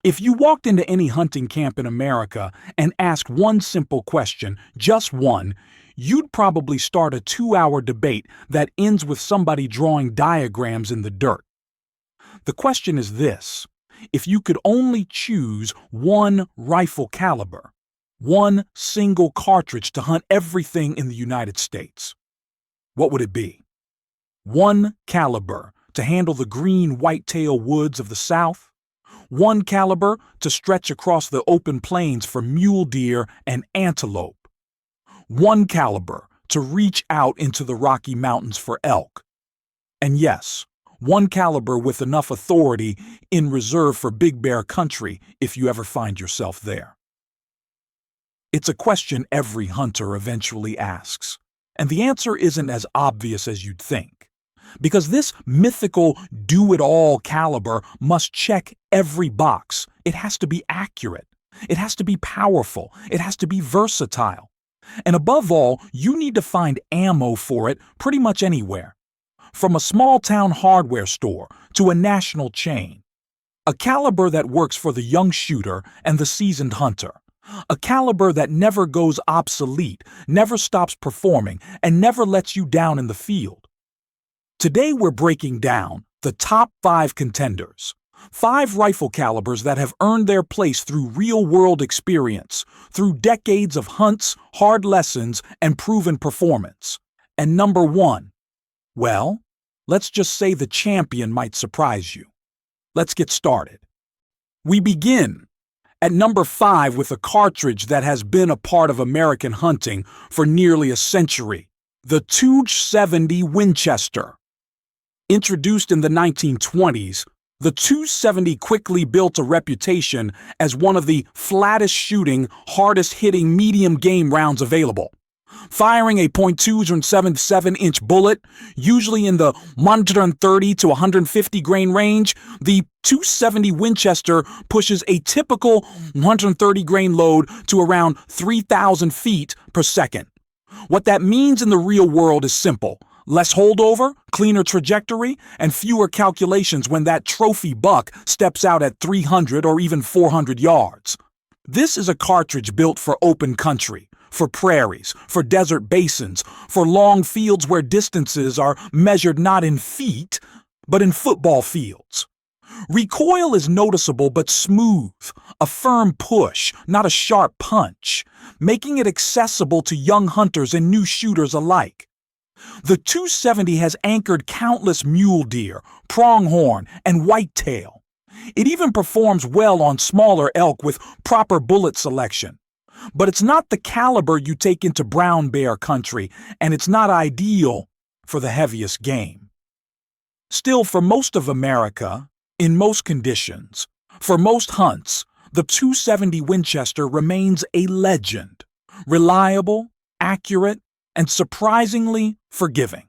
If you walked into any hunting camp in America and asked one simple question, just one, you'd probably start a 2-hour debate that ends with somebody drawing diagrams in the dirt. The question is this: if you could only choose one rifle caliber, one single cartridge to hunt everything in the United States, what would it be? One caliber to handle the green whitetail woods of the South? One caliber to stretch across the open plains for mule deer and antelope? One caliber to reach out into the Rocky Mountains for elk? And yes, one caliber with enough authority in reserve for big bear country if you ever find yourself there. It's a question every hunter eventually asks, and the answer isn't as obvious as you'd think. Because this mythical do-it-all caliber must check every box. It has to be accurate. It has to be powerful. It has to be versatile. And above all, you need to find ammo for it pretty much anywhere. From a small-town hardware store to a national chain. A caliber that works for the young shooter and the seasoned hunter. A caliber that never goes obsolete, never stops performing, and never lets you down in the field. Today we're breaking down the top 5 contenders. 5 rifle calibers that have earned their place through real-world experience, through decades of hunts, hard lessons, and proven performance. And number 1, well, let's just say the champion might surprise you. Let's get started. We begin at number 5 with a cartridge that has been a part of American hunting for nearly a century, the .270 Winchester. Introduced in the 1920s, the .270 quickly built a reputation as one of the flattest shooting, hardest hitting medium game rounds available. Firing a .277-inch bullet, usually in the 130 to 150 grain range, the .270 Winchester pushes a typical 130 grain load to around 3,000 feet per second. What that means in the real world is simple: less holdover, cleaner trajectory, and fewer calculations when that trophy buck steps out at 300 or even 400 yards. This is a cartridge built for open country, for prairies, for desert basins, for long fields where distances are measured not in feet, but in football fields. Recoil is noticeable but smooth, a firm push, not a sharp punch, making it accessible to young hunters and new shooters alike. The .270 has anchored countless mule deer, pronghorn, and whitetail. It even performs well on smaller elk with proper bullet selection. But it's not the caliber you take into brown bear country, and it's not ideal for the heaviest game. Still, for most of America, in most conditions, for most hunts, the .270 Winchester remains a legend. Reliable, accurate, and surprisingly forgiving.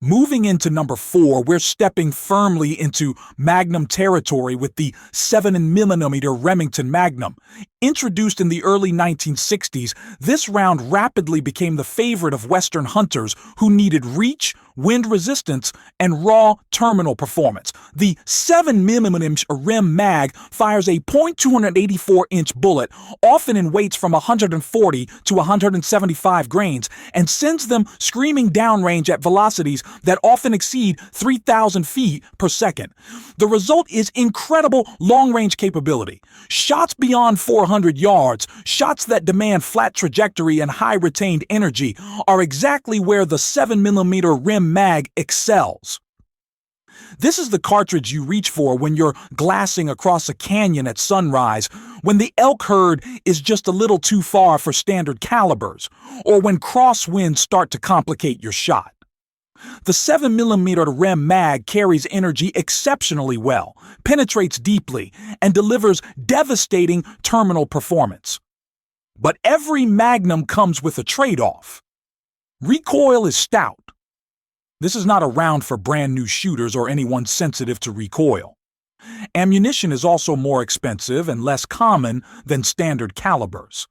Moving into number 4, we're stepping firmly into Magnum territory with the 7mm Remington Magnum. Introduced in the early 1960s, this round rapidly became the favorite of Western hunters who needed reach, wind resistance, and raw terminal performance. The 7mm rim mag fires a .284-inch bullet, often in weights from 140 to 175 grains, and sends them screaming downrange at velocities that often exceed 3,000 feet per second. The result is incredible long-range capability. Shots beyond 400 yards, shots that demand flat trajectory and high retained energy, are exactly where the 7mm rim mag excels. This is the cartridge you reach for when you're glassing across a canyon at sunrise, when the elk herd is just a little too far for standard calibers, or when crosswinds start to complicate your shot. The 7mm Rem mag carries energy exceptionally well, penetrates deeply, and delivers devastating terminal performance. But every Magnum comes with a trade-off. Recoil is stout. This is not a round for brand new shooters or anyone sensitive to recoil. Ammunition is also more expensive and less common than standard calibers.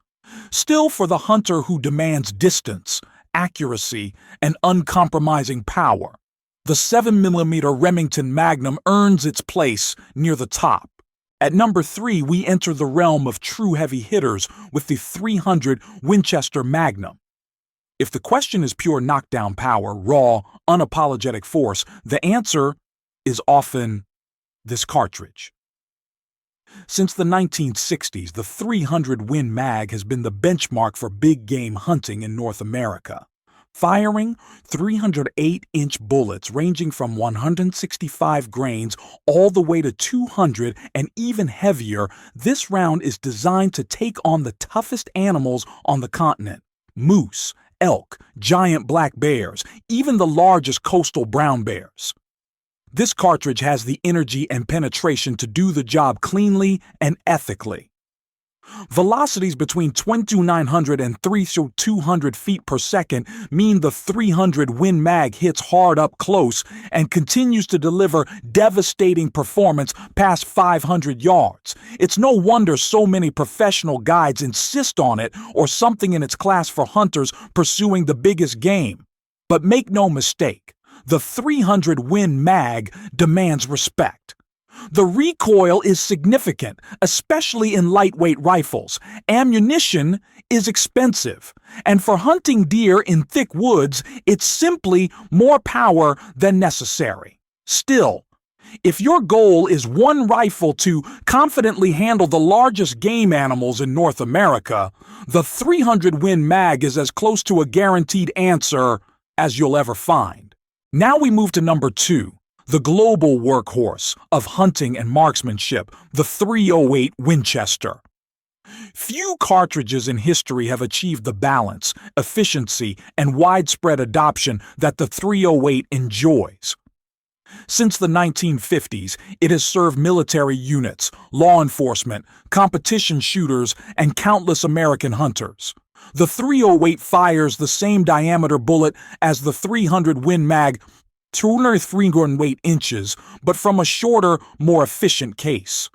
Still, for the hunter who demands distance, accuracy, and uncompromising power, the 7mm Remington Magnum earns its place near the top. At number 3, we enter the realm of true heavy hitters with the .300 Winchester Magnum. If the question is pure knockdown power, raw, unapologetic force, the answer is often this cartridge. Since the 1960s, the .300 Win Mag has been the benchmark for big game hunting in North America. Firing 308-inch bullets ranging from 165 grains all the way to 200 and even heavier, this round is designed to take on the toughest animals on the continent: moose, elk, giant black bears, even the largest coastal brown bears. This cartridge has the energy and penetration to do the job cleanly and ethically. Velocities between 2,900 and 3,200 feet per second mean the .300 Win Mag hits hard up close and continues to deliver devastating performance past 500 yards. It's no wonder so many professional guides insist on it, or something in its class for hunters pursuing the biggest game. But make no mistake, the .300 Win Mag demands respect. The recoil is significant, especially in lightweight rifles. Ammunition is expensive, and for hunting deer in thick woods, it's simply more power than necessary. Still, if your goal is one rifle to confidently handle the largest game animals in North America, the .300 Win Mag is as close to a guaranteed answer as you'll ever find. Now we move to number 2. The global workhorse of hunting and marksmanship, the .308 Winchester. Few cartridges in history have achieved the balance, efficiency, and widespread adoption that the .308 enjoys. Since the 1950s, it has served military units, law enforcement, competition shooters, and countless American hunters. The .308 fires the same diameter bullet as the .300 Win Mag, 203 inches, but from a shorter, more efficient case.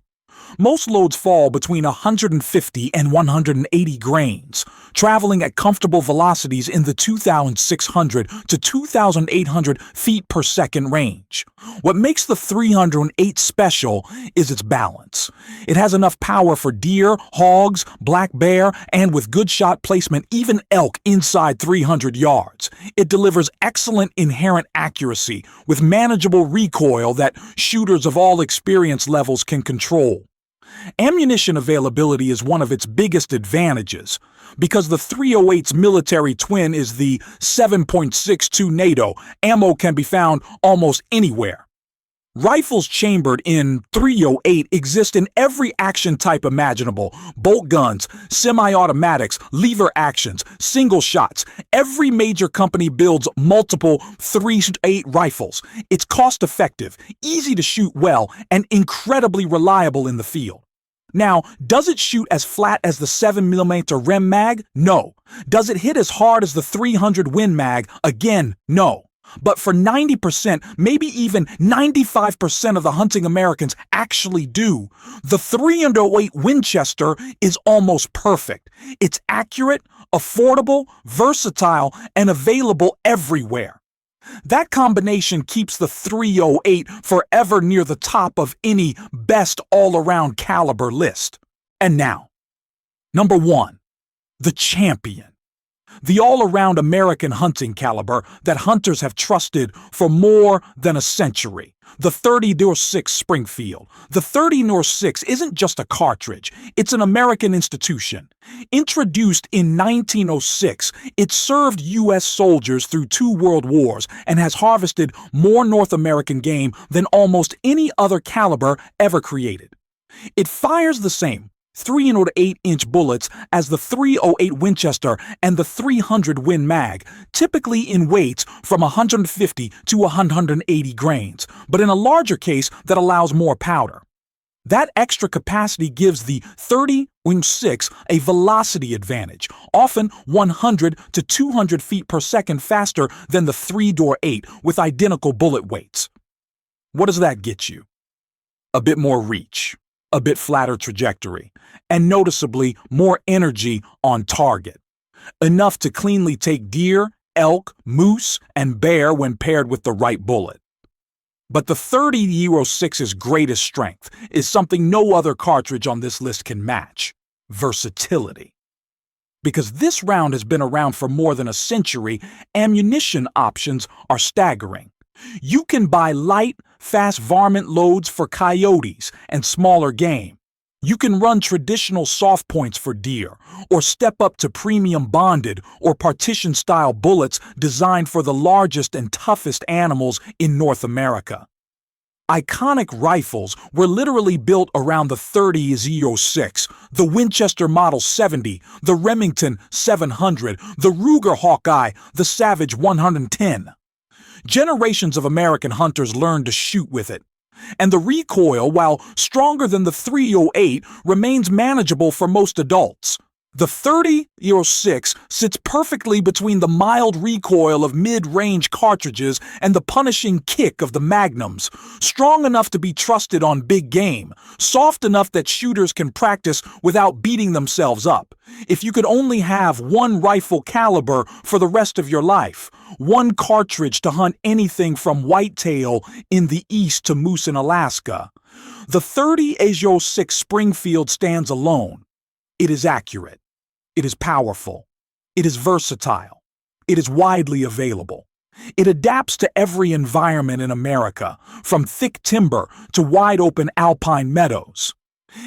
Most loads fall between 150 and 180 grains, traveling at comfortable velocities in the 2,600 to 2,800 feet per second range. What makes the .308 special is its balance. It has enough power for deer, hogs, black bear, and with good shot placement, even elk inside 300 yards. It delivers excellent inherent accuracy with manageable recoil that shooters of all experience levels can control. Ammunition availability is one of its biggest advantages. Because the .308's military twin is the 7.62 NATO, ammo can be found almost anywhere. Rifles chambered in .308 exist in every action type imaginable: bolt guns, semi-automatics, lever actions, single shots. Every major company builds multiple .308 rifles. It's cost-effective, easy to shoot well, and incredibly reliable in the field. Now, does it shoot as flat as the 7mm Rem Mag? No. Does it hit as hard as the .300 Win Mag? Again, no. But for 90%, maybe even 95% of the hunting Americans actually do. The .308 Winchester is almost perfect. It's accurate, affordable, versatile, and available everywhere. That combination keeps the .308 forever near the top of any best all-around caliber list. And now, number 1, the champion. The all-around American hunting caliber that hunters have trusted for more than a century. The 30-06 Springfield. The 30-06 isn't just a cartridge, it's an American institution. Introduced in 1906, it served U.S. soldiers through 2 world wars and has harvested more North American game than almost any other caliber ever created. It fires the same 308-inch bullets as the .308 Winchester and the .300 Win Mag, typically in weights from 150 to 180 grains, but in a larger case that allows more powder. That extra capacity gives the .30-06 a velocity advantage, often 100 to 200 feet per second faster than the .308 with identical bullet weights. What does that get you? A bit more reach, a bit flatter trajectory, and noticeably more energy on target. Enough to cleanly take deer, elk, moose, and bear when paired with the right bullet. But the 30-06's greatest strength is something no other cartridge on this list can match: versatility. Because this round has been around for more than a century, ammunition options are staggering. You can buy light, fast varmint loads for coyotes and smaller game. You can run traditional soft points for deer, or step up to premium bonded or partition-style bullets designed for the largest and toughest animals in North America. Iconic rifles were literally built around the 30-06, the Winchester Model 70, the Remington 700, the Ruger Hawkeye, the Savage 110. Generations of American hunters learned to shoot with it. And the recoil, while stronger than the .308, remains manageable for most adults. The 30-06 sits perfectly between the mild recoil of mid-range cartridges and the punishing kick of the Magnums, strong enough to be trusted on big game, soft enough that shooters can practice without beating themselves up. If you could only have one rifle caliber for the rest of your life, one cartridge to hunt anything from whitetail in the east to moose in Alaska, the 30-06 Springfield stands alone. It is accurate. It is powerful. It is versatile. It is widely available. It adapts to every environment in America, from thick timber to wide-open alpine meadows.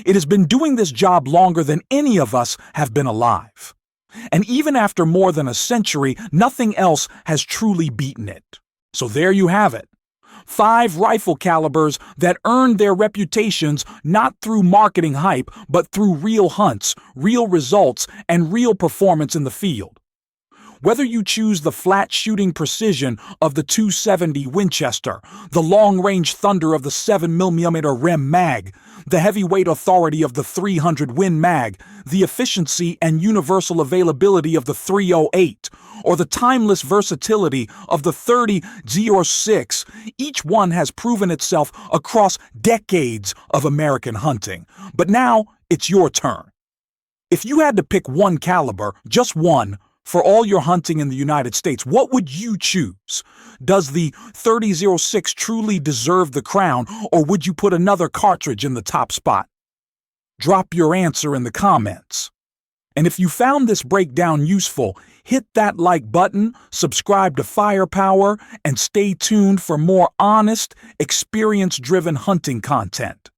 It has been doing this job longer than any of us have been alive. And even after more than a century, nothing else has truly beaten it. So there you have it. 5 rifle calibers that earned their reputations not through marketing hype, but through real hunts, real results, and real performance in the field. Whether you choose the flat shooting precision of the .270 Winchester, the long-range thunder of the 7mm Rem mag, the heavyweight authority of the 300 Win mag, the efficiency and universal availability of the .308, or the timeless versatility of the 30-06, each one has proven itself across decades of American hunting. But now it's your turn. If you had to pick one caliber, just one, for all your hunting in the United States, what would you choose? Does the 30-06 truly deserve the crown, or would you put another cartridge in the top spot? Drop your answer in the comments. And if you found this breakdown useful, hit that like button, subscribe to Firepower, and stay tuned for more honest, experience-driven hunting content.